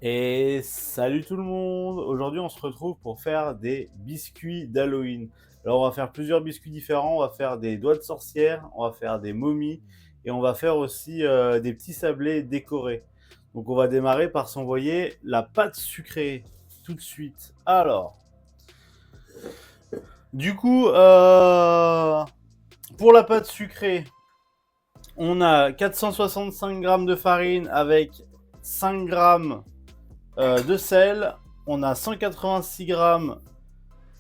Et salut tout le monde! Aujourd'hui, on se retrouve pour faire des biscuits d'Halloween. Alors, on va faire plusieurs biscuits différents. On va faire des doigts de sorcière, on va faire des momies et on va faire aussi des petits sablés décorés. Donc, on va démarrer par s'envoyer la pâte sucrée tout de suite. Alors, du coup, pour la pâte sucrée, on a 465 grammes de farine avec 5 grammes de sel, on a 186 grammes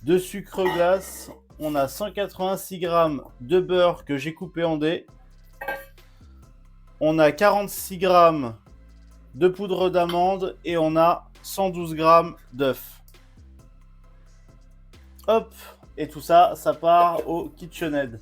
de sucre glace, on a 186 grammes de beurre que j'ai coupé en dés, on a 46 grammes de poudre d'amande et on a 112 grammes d'œufs. Hop, et tout ça, ça part au KitchenAid.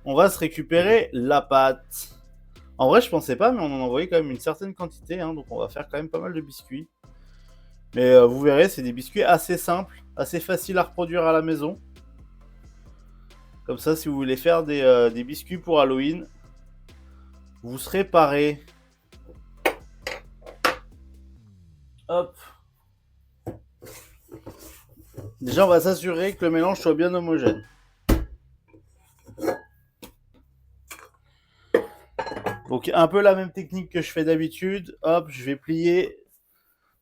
On va se récupérer la pâte. En vrai, je pensais pas, mais on en envoyait quand même une certaine quantité, hein, donc on va faire quand même pas mal de biscuits. Mais vous verrez, c'est des biscuits assez simples, assez faciles à reproduire à la maison. Comme ça, si vous voulez faire des biscuits pour Halloween, vous serez parés. Hop. Déjà, on va s'assurer que le mélange soit bien homogène. Donc, un peu la même technique que je fais d'habitude. Hop, je vais plier.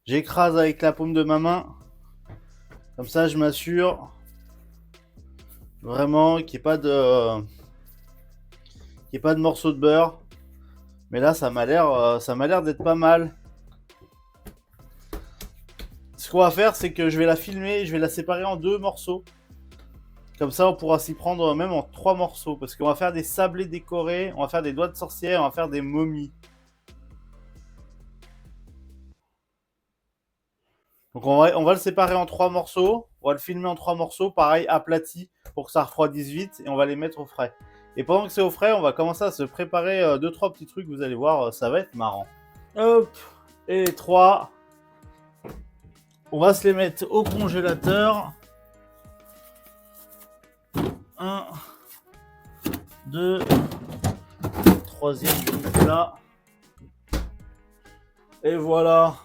J'écrase avec la paume de ma main. Comme ça, je m'assure vraiment qu'il n'y ait pas de morceaux de beurre. Mais là, ça m'a l'air d'être pas mal. Ce qu'on va faire, c'est que je vais la filmer et je vais la séparer en 2 morceaux. Comme ça, on pourra s'y prendre même en 3 morceaux. Parce qu'on va faire des sablés décorés, on va faire des doigts de sorcière, on va faire des momies. Donc on va le séparer en 3 morceaux. On va le filmer en 3 morceaux, pareil, aplati, pour que ça refroidisse vite. Et on va les mettre au frais. Et pendant que c'est au frais, on va commencer à se préparer 2-3 petits trucs. Vous allez voir, ça va être marrant. Hop, et les 3. On va se les mettre au congélateur. 1, 2, troisième là. Et voilà.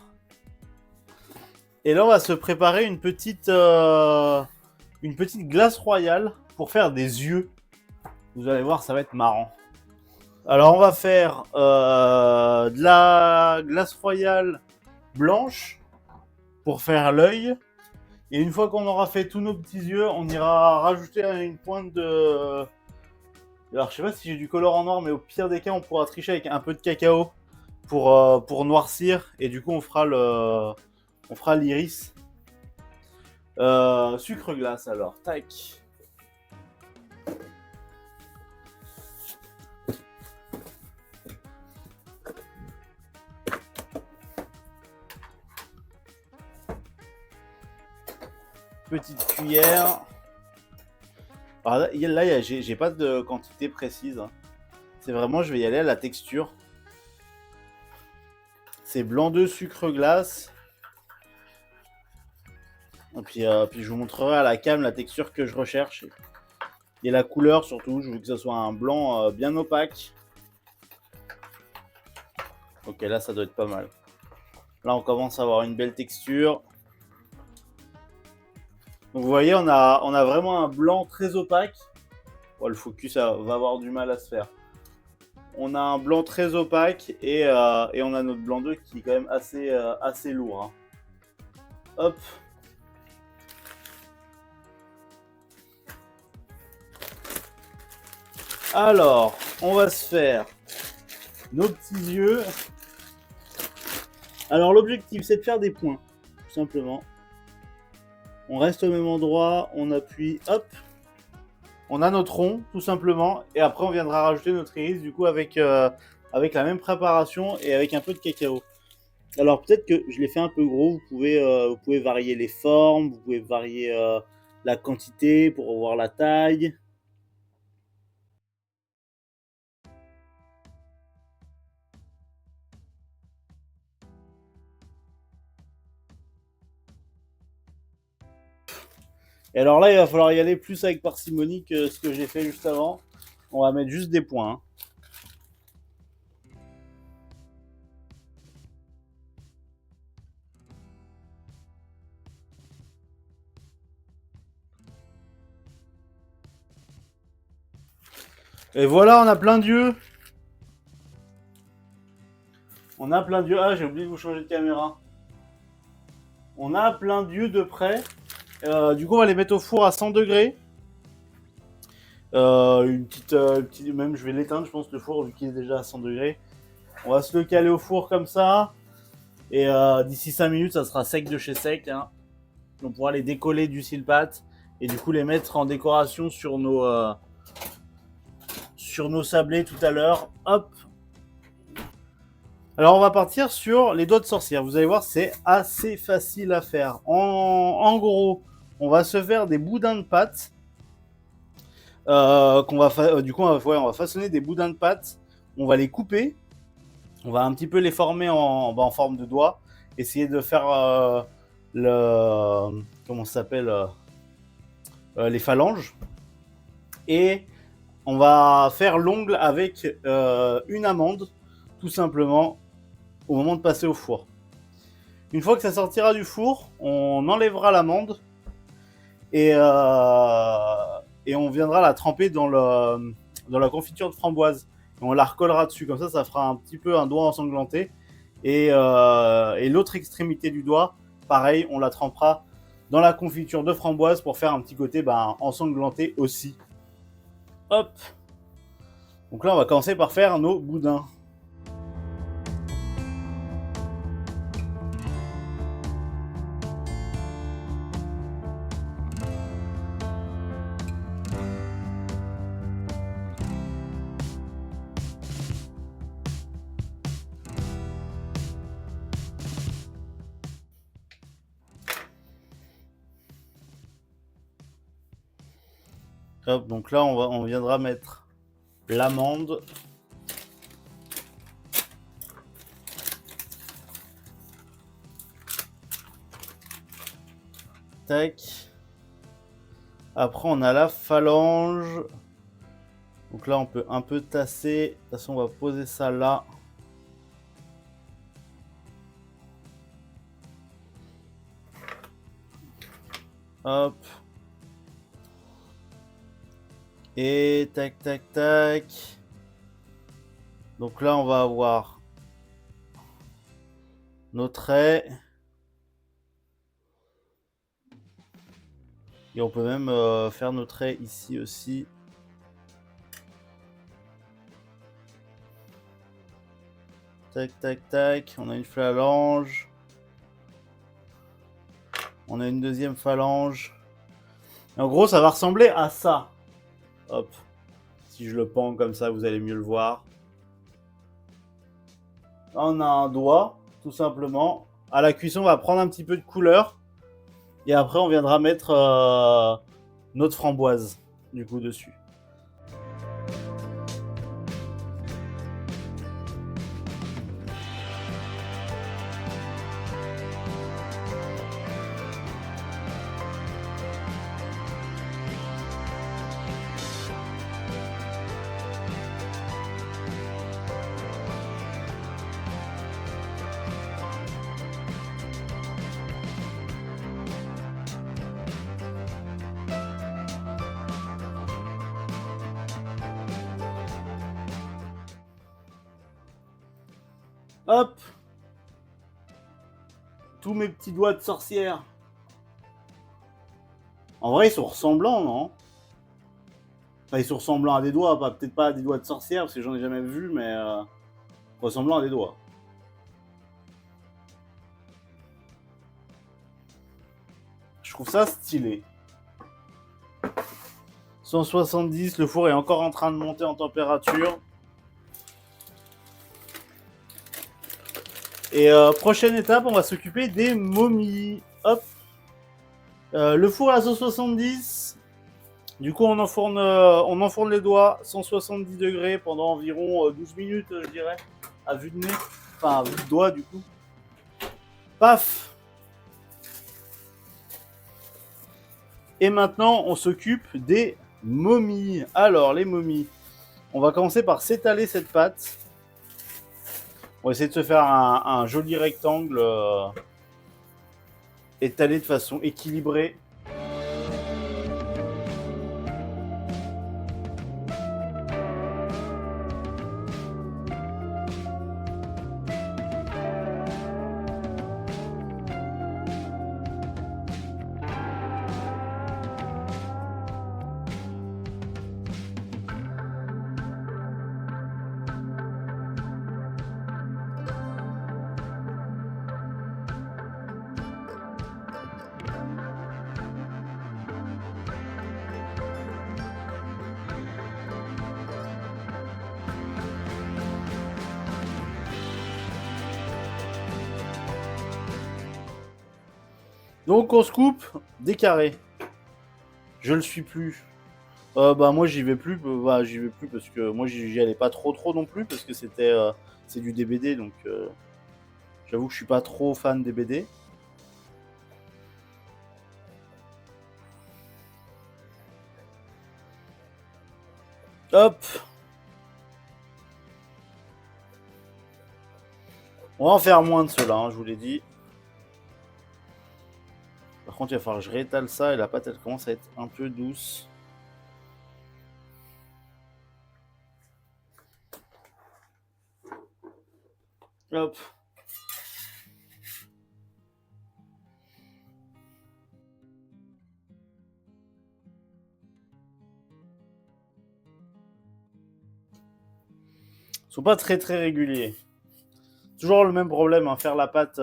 Et là, on va se préparer une petite glace royale pour faire des yeux. Vous allez voir, ça va être marrant. Alors, on va faire de la glace royale blanche pour faire l'œil. Et une fois qu'on aura fait tous nos petits yeux, on ira rajouter une pointe de... Alors, je sais pas si j'ai du colorant noir, mais au pire des cas, on pourra tricher avec un peu de cacao pour noircir. Et du coup, on fera l'iris. Sucre glace, alors. Tac. Petite cuillère. Alors là, j'ai pas de quantité précise. Hein. C'est vraiment, je vais y aller à la texture. C'est blanc d'œuf, sucre glace. Et puis je vous montrerai à la cam la texture que je recherche. Et la couleur surtout, je veux que ce soit un blanc bien opaque. Ok, là ça doit être pas mal. Là on commence à avoir une belle texture. Donc vous voyez, on a vraiment un blanc très opaque. Bon, le focus va avoir du mal à se faire. On a un blanc très opaque et on a notre blanc d'œuf qui est quand même assez lourd. Hein. Hop. Alors, on va se faire nos petits yeux. Alors l'objectif, c'est de faire des points, tout simplement. On reste au même endroit, on appuie, hop. On a notre rond, tout simplement, et après on viendra rajouter notre iris, du coup, avec la même préparation et avec un peu de cacao. Alors peut-être que je l'ai fait un peu gros, vous pouvez varier les formes, vous pouvez varier la quantité pour voir la taille. Et alors là, il va falloir y aller plus avec parcimonie que ce que j'ai fait juste avant. On va mettre juste des points. Hein. Et voilà, on a plein d'yeux. On a plein d'yeux. Ah, j'ai oublié de vous changer de caméra. On a plein d'yeux de près. Du coup, on va les mettre au four à 100 degrés. Même je vais l'éteindre, je pense, le four, vu qu'il est déjà à 100 degrés. On va se le caler au four comme ça. Et d'ici 5 minutes, ça sera sec de chez sec. Hein. On pourra les décoller du silpat. Et du coup, les mettre en décoration sur nos sablés tout à l'heure. Hop. Alors, on va partir sur les doigts de sorcière. Vous allez voir, c'est assez facile à faire. En gros, on va se faire des boudins de pâte. Du coup, on va façonner des boudins de pâte. On va les couper. On va un petit peu les former en forme de doigt. Essayer de faire comment ça s'appelle les phalanges. Et on va faire l'ongle avec une amande, tout simplement, au moment de passer au four. Une fois que ça sortira du four, on enlèvera l'amande et on viendra la tremper dans la confiture de framboise. Et on la recollera dessus, comme ça fera un petit peu un doigt ensanglanté. Et l'autre extrémité du doigt, pareil, on la trempera dans la confiture de framboise pour faire un petit côté ensanglanté aussi. Hop. Donc là, on va commencer par faire nos boudins. Hop, donc là, on viendra mettre l'amande. Tac. Après, on a la phalange. Donc là, on peut un peu tasser. De toute façon, on va poser ça là. Hop. Et tac, tac, tac. Donc là, on va avoir nos traits. Et on peut même faire nos traits ici aussi. Tac, tac, tac. On a une phalange. On a une deuxième phalange. Et en gros, ça va ressembler à ça. Hop. Si je le pends comme ça, vous allez mieux le voir. Là, on a un doigt, tout simplement. À la cuisson, on va prendre un petit peu de couleur. Et après, on viendra mettre notre framboise, du coup, dessus. Hop. Tous mes petits doigts de sorcière. En vrai, ils sont ressemblants, non? Enfin, ils sont ressemblants à des doigts, peut-être pas à des doigts de sorcière, parce que j'en ai jamais vu, mais ressemblants à des doigts. Je trouve ça stylé. 170, le four est encore en train de monter en température. Et prochaine étape, on va s'occuper des momies. Hop. Le four à 170. Du coup, on enfourne les doigts 170 degrés pendant environ 12 minutes, je dirais, à vue de nez. Enfin, à vue de doigt, du coup. Paf. Et maintenant, on s'occupe des momies. Alors, les momies. On va commencer par s'étaler cette pâte. On va essayer de se faire un joli rectangle étalé de façon équilibrée. Donc on se coupe des carrés. Je le suis plus. Moi j'y vais plus. J'y vais plus parce que moi j'y allais pas trop non plus parce que c'est du DBD donc j'avoue que je suis pas trop fan des BD. Hop. On va en faire moins de ceux-là, hein, je vous l'ai dit. Par contre, il va falloir que je réétale ça et la pâte elle commence à être un peu douce. Hop. Ils sont pas très réguliers. Toujours le même problème, hein, faire la pâte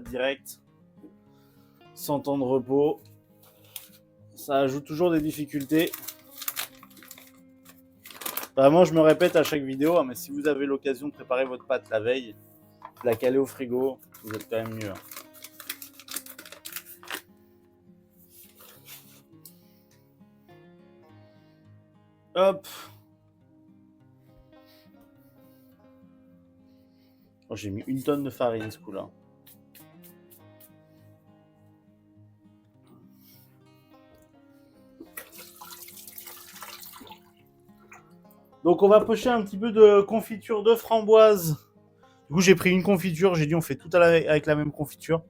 directe, sans temps de repos. Ça ajoute toujours des difficultés. Vraiment, je me répète à chaque vidéo, hein, mais si vous avez l'occasion de préparer votre pâte la veille, de la caler au frigo, vous êtes quand même mieux. Hop. Oh, j'ai mis 1 tonne de farine ce coup-là. Donc on va pocher un petit peu de confiture de framboise. Du coup j'ai pris une confiture, j'ai dit on fait tout avec la même confiture.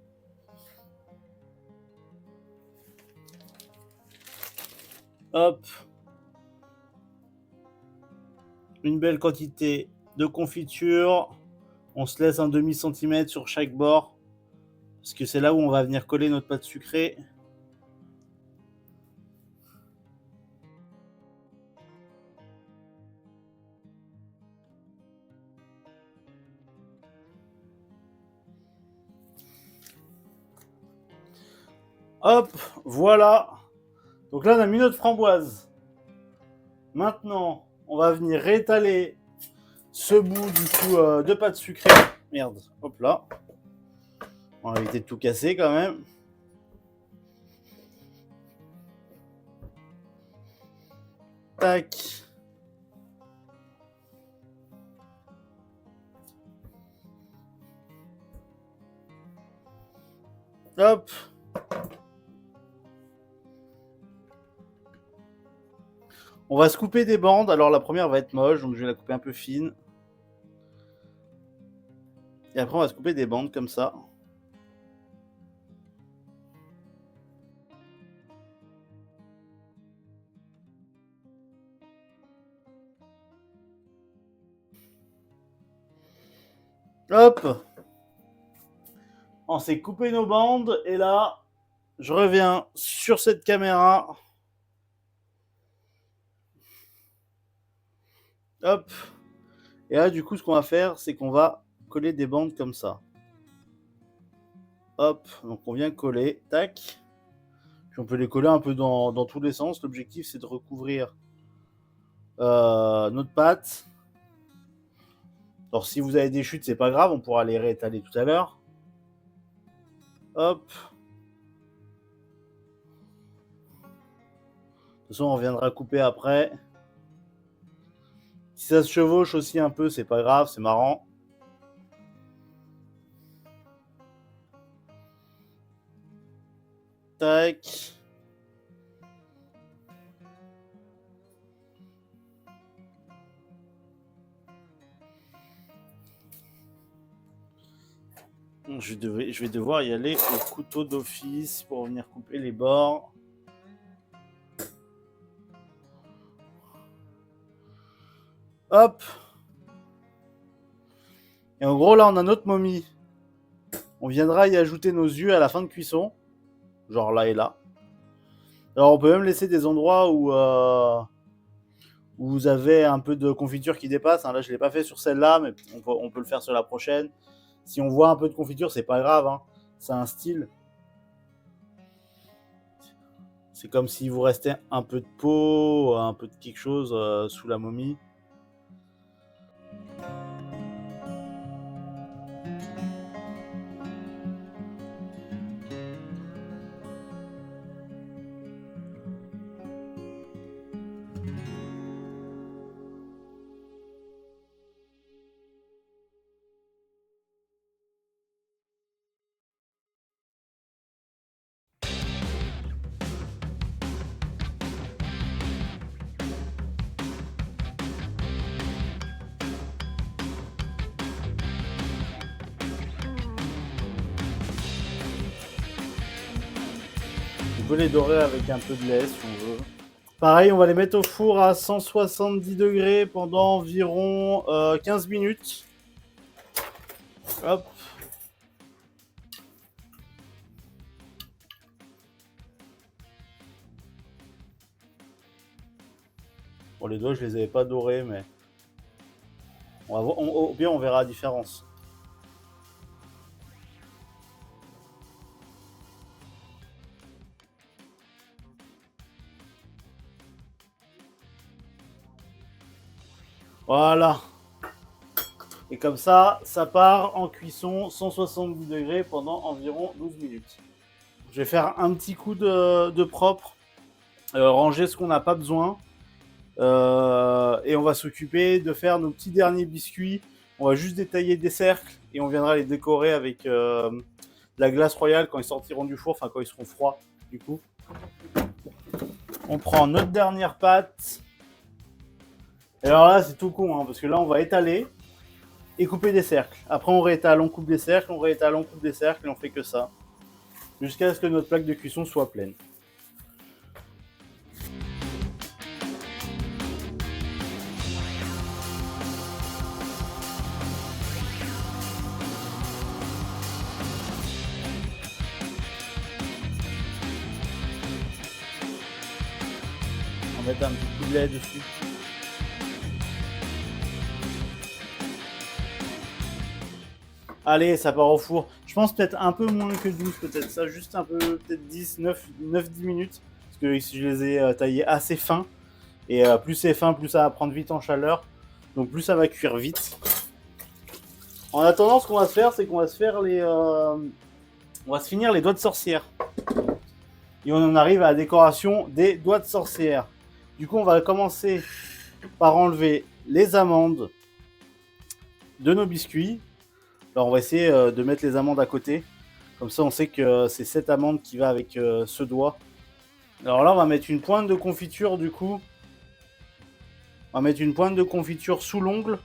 Hop. Une belle quantité de confiture. On se laisse un demi-centimètre sur chaque bord. Parce que c'est là où on va venir coller notre pâte sucrée. Hop, voilà. Donc là, on a mis notre framboise. Maintenant, on va venir réétaler ce bout du coup de pâte sucrée. Merde, hop là. On va éviter de tout casser quand même. Tac. Hop. On va se couper des bandes. Alors la première va être moche, donc je vais la couper un peu fine. Et après on va se couper des bandes comme ça. Hop. On s'est coupé nos bandes et là, je reviens sur cette caméra. Hop. Et là, du coup, ce qu'on va faire, c'est qu'on va coller des bandes comme ça. Hop. Donc, on vient coller. Tac. Puis on peut les coller un peu dans tous les sens. L'objectif, c'est de recouvrir notre pâte. Alors si vous avez des chutes, c'est pas grave, on pourra les réétaler tout à l'heure. Hop. De toute façon, on reviendra couper après. Si ça se chevauche aussi un peu, c'est pas grave, c'est marrant. Tac. Je vais devoir y aller au couteau d'office pour venir couper les bords. Hop. Et en gros, là, on a notre momie. On viendra y ajouter nos yeux à la fin de cuisson. Genre là et là. Alors, on peut même laisser des endroits où vous avez un peu de confiture qui dépasse. Là, je ne l'ai pas fait sur celle-là, mais on peut le faire sur la prochaine. Si on voit un peu de confiture, c'est pas grave. Hein. C'est un style. C'est comme s'il vous restait un peu de peau, un peu de quelque chose sous la momie. On peut les dorer avec un peu de lait si on veut. Pareil, on va les mettre au four à 170 degrés pendant environ 15 minutes. Hop. Bon, les doigts, je les avais pas dorés, mais on va voir, au pire, on verra la différence. Voilà. Et comme ça part en cuisson 170 degrés pendant environ 12 minutes. Je vais faire un petit coup de propre, ranger ce qu'on n'a pas besoin. Et on va s'occuper de faire nos petits derniers biscuits. On va juste détailler des cercles et on viendra les décorer avec de la glace royale quand ils sortiront du four, enfin quand ils seront froids du coup. On prend notre dernière pâte. Et alors là, c'est tout con, hein, parce que là, on va étaler et couper des cercles. Après, on réétale, on coupe des cercles, on réétale, on coupe des cercles, et on fait que ça. Jusqu'à ce que notre plaque de cuisson soit pleine. On va mettre un petit coup de lait dessus. Allez, ça part au four. Je pense peut-être un peu moins que 12, peut-être ça, juste un peu, peut-être 10, 9-10 minutes. Parce que je les ai taillés assez fins. Et plus c'est fin, plus ça va prendre vite en chaleur. Donc plus ça va cuire vite. En attendant, ce qu'on va se faire, c'est qu'on va se faire on va se finir les doigts de sorcière. Et on en arrive à la décoration des doigts de sorcière. Du coup, on va commencer par enlever les amandes de nos biscuits. Alors, on va essayer de mettre les amandes à côté. Comme ça, on sait que c'est cette amande qui va avec ce doigt. Alors là, on va mettre une pointe de confiture, du coup. On va mettre une pointe de confiture sous l'ongle.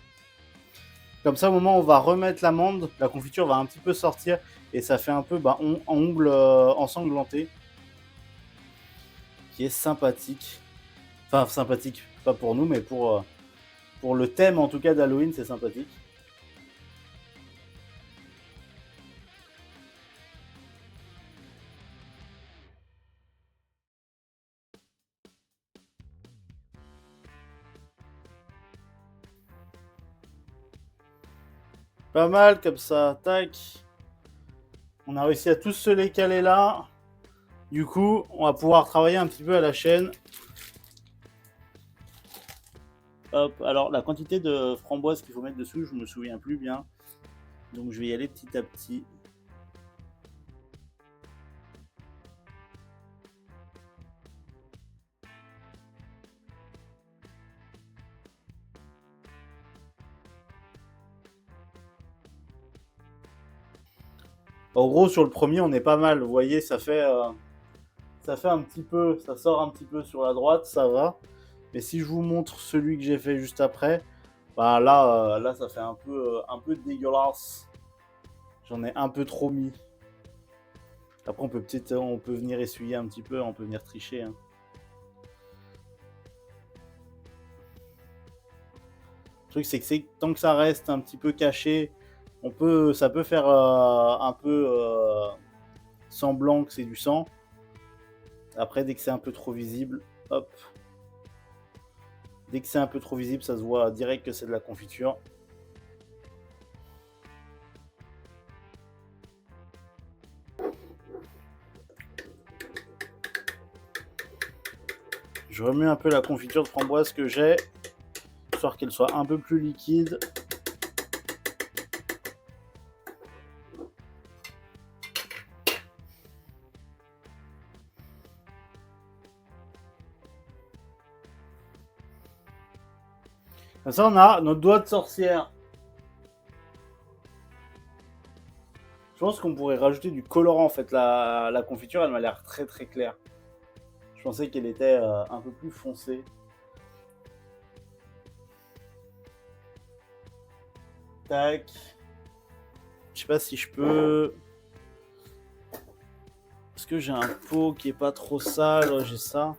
Comme ça, au moment où on va remettre l'amande, la confiture va un petit peu sortir. Et ça fait un peu ongle ensanglanté. Qui est sympathique. Enfin, sympathique, pas pour nous, mais pour le thème, en tout cas, d'Halloween, c'est sympathique. Pas mal, comme ça, tac. On a réussi à tous se les caler là. Du coup, on va pouvoir travailler un petit peu à la chaîne. Hop, alors la quantité de framboises qu'il faut mettre dessus, je me souviens plus bien. Donc je vais y aller petit à petit. En gros, sur le premier, on est pas mal. Vous voyez, ça fait un petit peu, ça sort un petit peu sur la droite, ça va. Mais si je vous montre celui que j'ai fait juste après, bah là, ça fait un peu dégueulasse. J'en ai un peu trop mis. Après, on peut venir essuyer un petit peu, on peut venir tricher. Hein. Le truc, c'est que tant que ça reste un petit peu caché, ça peut faire un peu semblant que c'est du sang. Après, dès que c'est un peu trop visible, hop. Dès que c'est un peu trop visible, ça se voit direct que c'est de la confiture. Je remets un peu la confiture de framboise que j'ai, histoire qu'elle soit un peu plus liquide. Comme ça, on a notre doigt de sorcière. Je pense qu'on pourrait rajouter du colorant en fait. La confiture, elle m'a l'air très très claire. Je pensais qu'elle était un peu plus foncée. Tac. Je sais pas si je peux. Est-ce que j'ai un pot qui est pas trop sale? J'ai ça.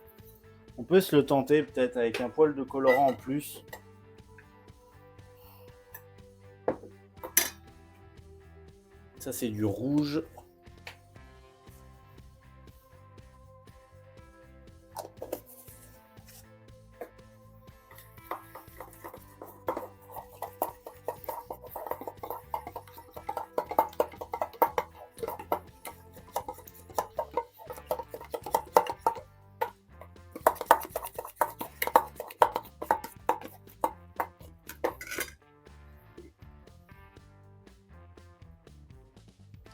On peut se le tenter peut-être avec un poil de colorant en plus. Ça c'est du rouge.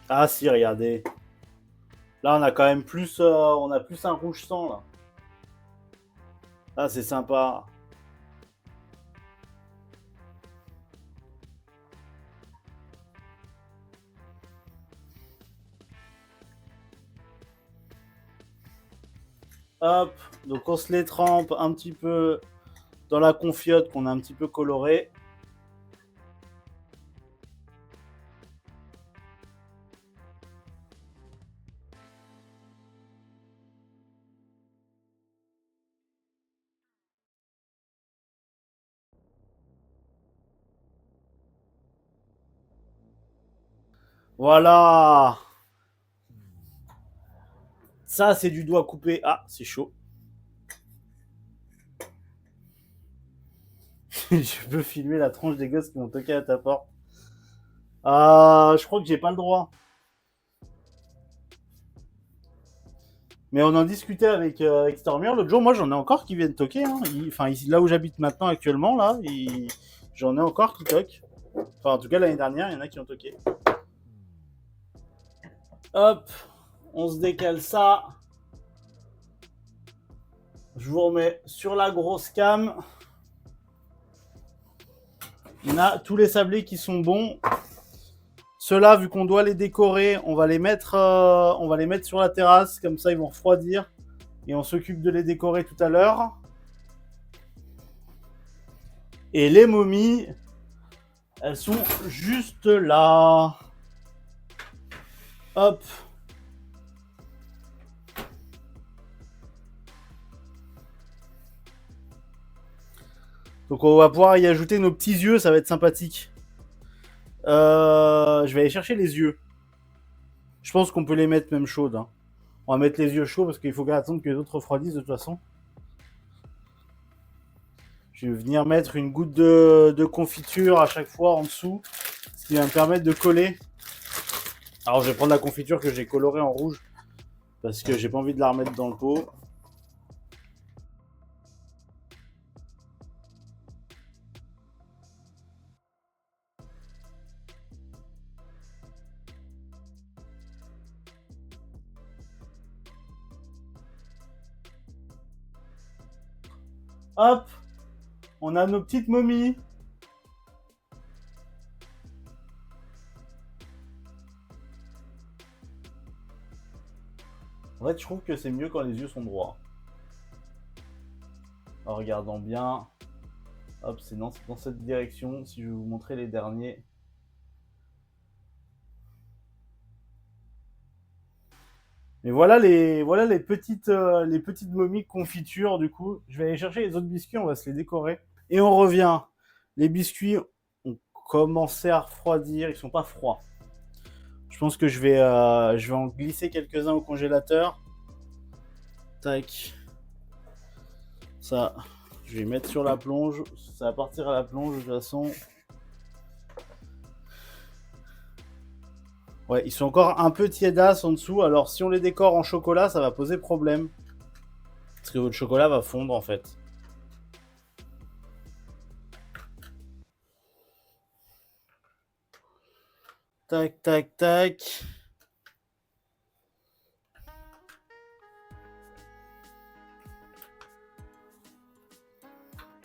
Ah si, regardez. Là, on a quand même plus, on a plus un rouge sang là. Ah, c'est sympa. Hop, donc on se les trempe un petit peu dans la confiote qu'on a un petit peu colorée. Voilà. Ça, c'est du doigt coupé. Ah, c'est chaud. Je peux filmer la tronche des gosses qui vont toquer à ta porte. Je crois que j'ai pas le droit. Mais on en discutait avec Stormier l'autre jour. Moi, j'en ai encore qui viennent toquer. Hein. Enfin, ici, là où j'habite maintenant, actuellement, là, j'en ai encore qui toquent. Enfin, en tout cas, l'année dernière, il y en a qui ont toqué. Hop, on se décale ça. Je vous remets sur la grosse cam. On a tous les sablés qui sont bons. Ceux-là, vu qu'on doit les décorer, on va les mettre sur la terrasse. Comme ça, ils vont refroidir. Et on s'occupe de les décorer tout à l'heure. Et les momies, elles sont juste là. Hop. Donc on va pouvoir y ajouter nos petits yeux, ça va être sympathique. Je vais aller chercher les yeux. Je pense qu'on peut les mettre même chaudes. Hein. On va mettre les yeux chauds parce qu'il faut attendre que les autres refroidissent de toute façon. Je vais venir mettre une goutte de confiture à chaque fois en dessous, ce qui va me permettre de coller. Alors je vais prendre la confiture que j'ai colorée en rouge parce que j'ai pas envie de la remettre dans le pot. Hop, on a nos petites momies. En fait, je trouve que c'est mieux quand les yeux sont droits. En regardant bien. Hop, c'est dans cette direction. Si je vais vous montrer les derniers. Mais voilà les petites momies confitures du coup. Je vais aller chercher les autres biscuits, on va se les décorer. Et on revient. Les biscuits ont commencé à refroidir, ils sont pas froids. Je pense que je vais en glisser quelques-uns au congélateur. Tac. Ça, je vais mettre sur la plonge. Ça va partir à la plonge de toute façon. Ouais, ils sont encore un peu tiédas en dessous. Alors, si on les décore en chocolat, ça va poser problème. Parce que votre chocolat va fondre, en fait. Tac, tac, tac.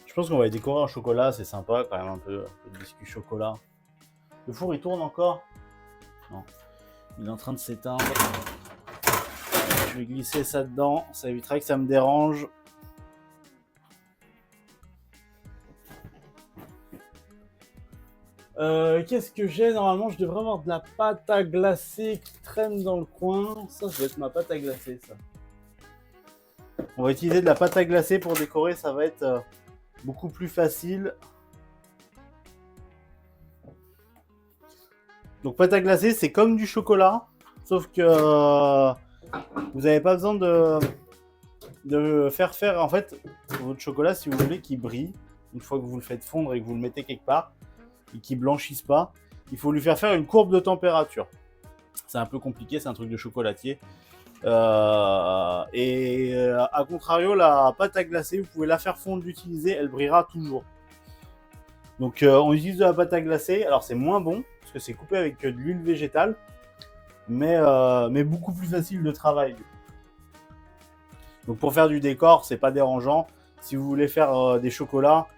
Je pense qu'on va les décorer en chocolat. C'est sympa, quand même, un peu de biscuit chocolat. Le four, il tourne encore? Non. Il est en train de s'éteindre. Je vais glisser ça dedans. Ça évitera que ça me dérange. Qu'est-ce que j'ai? Normalement, je devrais avoir de la pâte à glacer qui traîne dans le coin. Ça va être ma pâte à glacer, ça. On va utiliser de la pâte à glacer pour décorer. Ça va être beaucoup plus facile. Donc, pâte à glacer, c'est comme du chocolat. Sauf que vous n'avez pas besoin de faire en fait votre chocolat, si vous voulez, qu'il brille. Une fois que vous le faites fondre et que vous le mettez quelque part. Et qui blanchissent pas, il faut lui faire une courbe de température. C'est un peu compliqué, c'est un truc de chocolatier. À contrario, la pâte à glacer, vous pouvez la faire fondre, l'utiliser, elle brillera toujours. Donc on utilise de la pâte à glacer, alors c'est moins bon, parce que c'est coupé avec de l'huile végétale, mais beaucoup plus facile de travail. Donc pour faire du décor, c'est pas dérangeant. Si vous voulez faire des chocolats,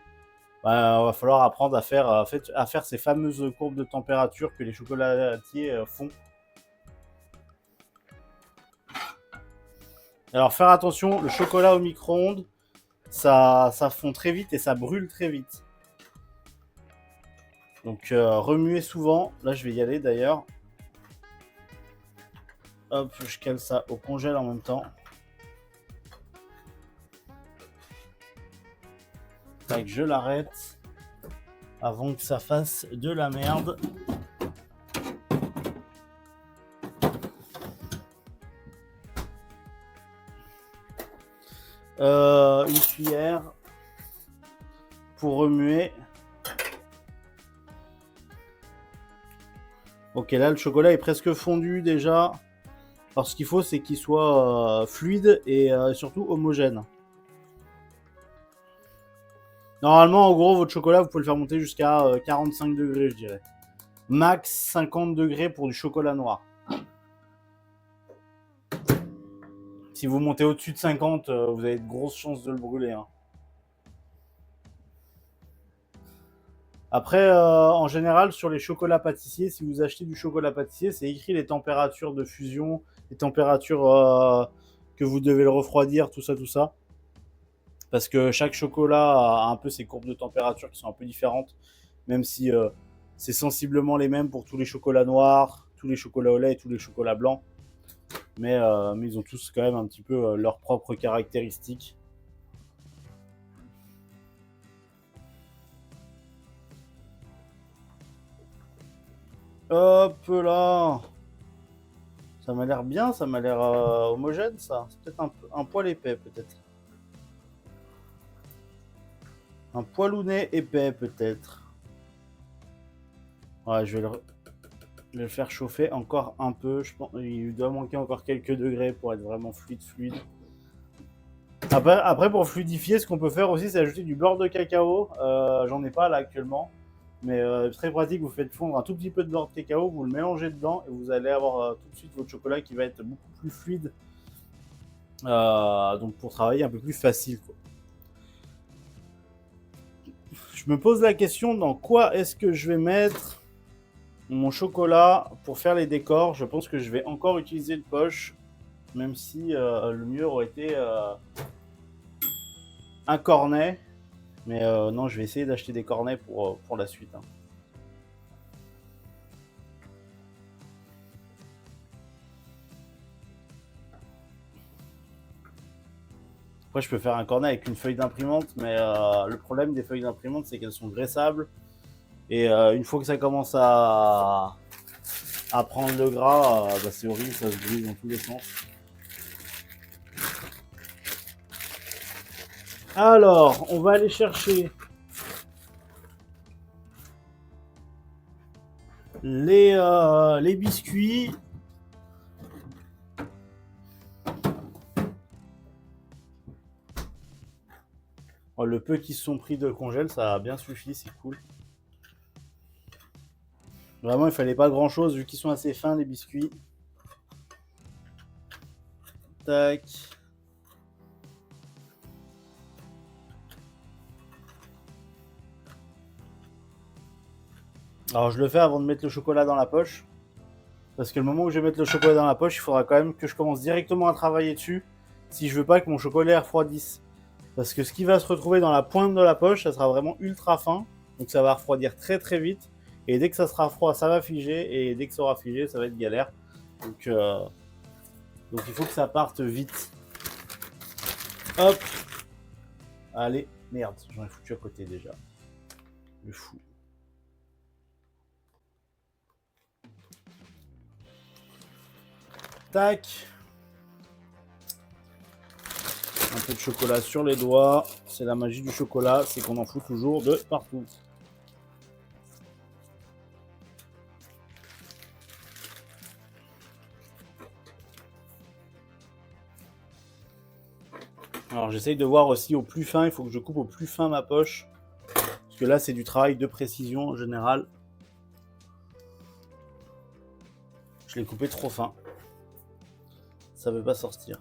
va falloir apprendre à faire ces fameuses courbes de température que les chocolatiers font. Alors faire attention, le chocolat au micro-ondes, ça fond très vite et ça brûle très vite. Donc remuez souvent. Là je vais y aller d'ailleurs. Hop, je cale ça au congèle en même temps. Tac, je l'arrête avant que ça fasse de la merde. Une cuillère pour remuer. Ok, là le chocolat est presque fondu déjà. Alors ce qu'il faut, c'est qu'il soit fluide et surtout homogène. Normalement, en gros, votre chocolat, vous pouvez le faire monter jusqu'à 45 degrés, je dirais. Max 50 degrés pour du chocolat noir. Si vous montez au-dessus de 50, vous avez de grosses chances de le brûler. Hein. Après, en général, sur les chocolats pâtissiers, si vous achetez du chocolat pâtissier, c'est écrit les températures de fusion, les températures que vous devez le refroidir, tout ça, tout ça. Parce que chaque chocolat a un peu ses courbes de température qui sont un peu différentes, même si c'est sensiblement les mêmes pour tous les chocolats noirs, tous les chocolats au lait et tous les chocolats blancs. Mais ils ont tous quand même un petit peu leurs propres caractéristiques. Hop là. Ça m'a l'air bien, ça m'a l'air homogène ça. C'est peut-être un poil épais peut-être. Un poilounet épais peut-être. Ouais, je vais Je vais le faire chauffer encore un peu. Je pense il doit manquer encore quelques degrés pour être vraiment fluide. Après, pour fluidifier, ce qu'on peut faire aussi, c'est ajouter du beurre de cacao. J'en ai pas là actuellement. Mais très pratique, vous faites fondre un tout petit peu de beurre de cacao, vous le mélangez dedans et vous allez avoir tout de suite votre chocolat qui va être beaucoup plus fluide. Donc pour travailler un peu plus facile, quoi. Je me pose la question, dans quoi est-ce que je vais mettre mon chocolat pour faire les décors. Je pense que je vais encore utiliser le poche, même si le mieux aurait été un cornet. Mais non, je vais essayer d'acheter des cornets pour la suite, hein. Après, je peux faire un cornet avec une feuille d'imprimante, mais le problème des feuilles d'imprimante, c'est qu'elles sont graissables. Et une fois que ça commence à prendre le gras, bah, c'est horrible, ça se brise dans tous les sens. Alors, on va aller chercher les biscuits. Oh, le peu qui se sont pris de congèle, ça a bien suffi, c'est cool. Vraiment, il fallait pas grand chose vu qu'ils sont assez fins les biscuits. Tac. Alors je le fais avant de mettre le chocolat dans la poche. Parce que le moment où je vais mettre le chocolat dans la poche, il faudra quand même que je commence directement à travailler dessus. Si je veux pas que mon chocolat refroidisse. Parce que ce qui va se retrouver dans la pointe de la poche, ça sera vraiment ultra fin. Donc ça va refroidir très très vite. Et dès que ça sera froid, ça va figer. Et dès que ça aura figé, ça va être galère. Donc il faut que ça parte vite. Hop. Allez. Merde, j'en ai foutu à côté déjà. Le fou. Tac. Un peu de chocolat sur les doigts. C'est la magie du chocolat, c'est qu'on en fout toujours de partout. Alors j'essaye de voir aussi au plus fin, il faut que je coupe au plus fin ma poche. Parce que là c'est du travail de précision en général. Je l'ai coupé trop fin. Ça veut pas sortir.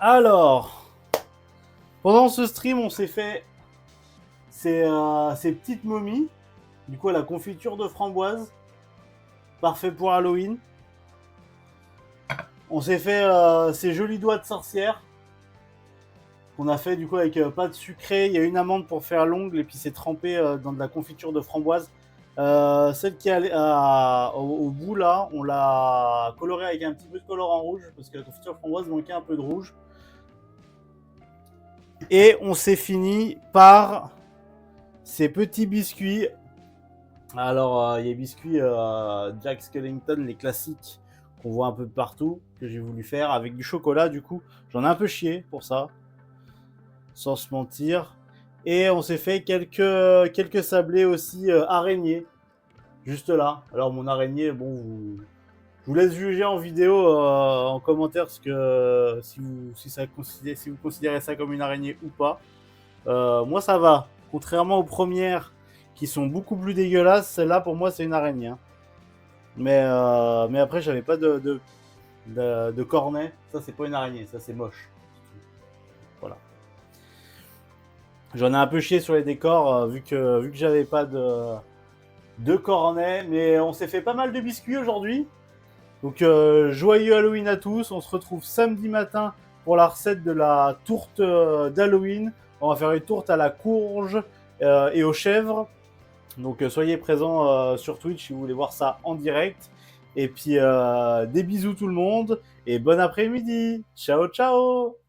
Alors, pendant ce stream, on s'est fait ces petites momies. Du coup, la confiture de framboise. Parfait pour Halloween. On s'est fait ces jolis doigts de sorcière. On a fait du coup avec pâte sucrée. Il y a une amande pour faire l'ongle et puis c'est trempé dans de la confiture de framboise. Celle qui est au bout là, on l'a colorée avec un petit peu de colorant rouge parce que la confiture de framboise manquait un peu de rouge. Et on s'est fini par ces petits biscuits. Alors, il y a les biscuits Jack Skellington, les classiques qu'on voit un peu partout, que j'ai voulu faire avec du chocolat. Du coup, j'en ai un peu chié pour ça, sans se mentir. Et on s'est fait quelques sablés aussi araignées. juste là. Alors mon araignée, bon, je vous laisse juger en vidéo, en commentaire si vous considérez ça comme une araignée ou pas. Moi ça va. Contrairement aux premières qui sont beaucoup plus dégueulasses, celle-là pour moi c'est une araignée, hein. Mais après j'avais pas de cornet. Ça c'est pas une araignée, ça c'est moche. Voilà. J'en ai un peu chié sur les décors, vu que j'avais pas de cornet. Mais on s'est fait pas mal de biscuits aujourd'hui. Donc joyeux Halloween à tous. On se retrouve samedi matin pour la recette de la tourte d'Halloween. On va faire une tourte à la courge et aux chèvres. Donc soyez présents sur Twitch si vous voulez voir ça en direct. Et puis des bisous tout le monde et bon après-midi. Ciao ciao.